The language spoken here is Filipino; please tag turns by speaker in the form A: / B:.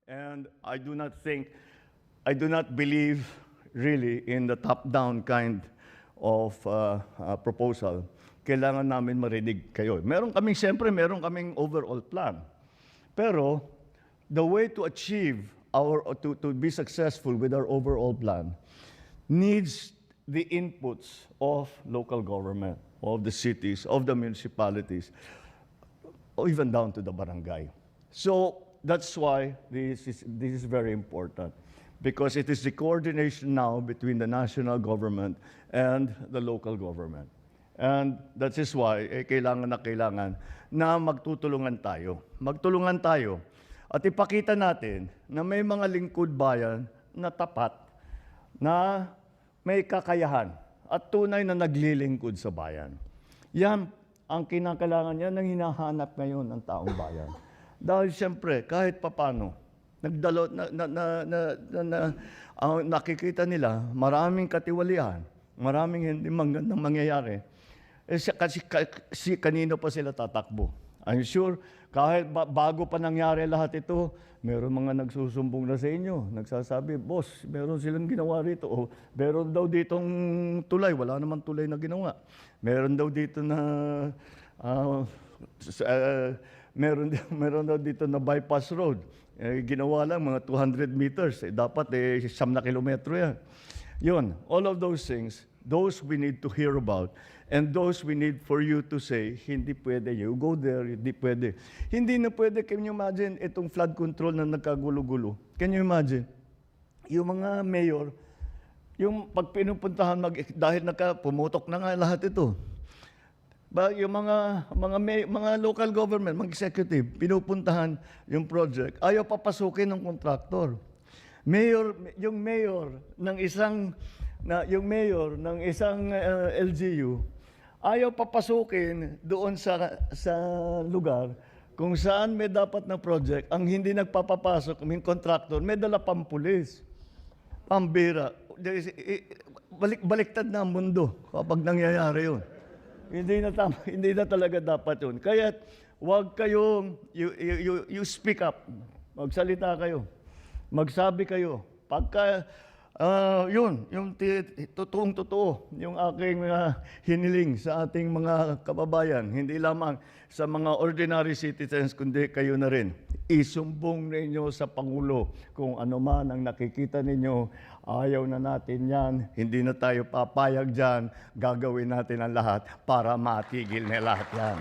A: And I do not believe really in the top-down kind of proposal. Kailangan namin marinig kayo. Meron kaming overall plan. Pero the way to achieve to be successful with our overall plan needs the inputs of local government, of the cities, of the municipalities, or even down to the barangay. So that's why this is very important, because it is the coordination now between the national government and the local government. And that is why kailangan na magtutulungan tayo. Magtulungan tayo at ipakita natin na may mga lingkod bayan na tapat, na may kakayahan at tunay na naglilingkod sa bayan. Yan ang kinakailangan niya ng hinahanap ngayon ng taong bayan. Dahil siyempre, kahit papano, nakikita nila maraming katiwalian, maraming hindi magandang mangyayari. Kasi kanino pa sila tatakbo? I'm sure, kahit bago pa nangyari lahat ito, meron mga nagsusumbong na sa inyo, nagsasabi, boss, meron silang ginawa rito. O meron daw ditong tulay, wala naman tulay na ginawa. Meron daw dito na, meron daw dito na bypass road. Ginawa lang mga 200 meters. Dapat 9 kilometro yan. Yun, all of those things, those we need to hear about. And those we need for you to say, hindi pwede, you go there, hindi pwede. Hindi na pwede, can you imagine, itong flood control na nagkagulo-gulo? Can you imagine? Yung mga mayor, yung pag pinupuntahan, dahil pumutok na nga lahat ito. Yung mga local government, mga executive, pinupuntahan yung project, ayaw papasukin ng kontraktor. Yung mayor ng isang LGU, ayaw papasukin doon sa lugar kung saan may dapat na project. Ang hindi nagpapapasok, yung contractor, may dala pang pulis, pambira. Baliktad na ang mundo kapag nangyayari yun. Hindi na talaga dapat yun. Kaya wag kayong, you speak up, magsalita kayo, magsabi kayo. Pagka yung totoong-totoo, yung aking hiniling sa ating mga kababayan, hindi lamang sa mga ordinary citizens, kundi kayo na rin. Isumbong ninyo sa Pangulo kung ano man ang nakikita ninyo, ayaw na natin yan, hindi na tayo papayag dyan, gagawin natin ang lahat para matigil na lahat yan.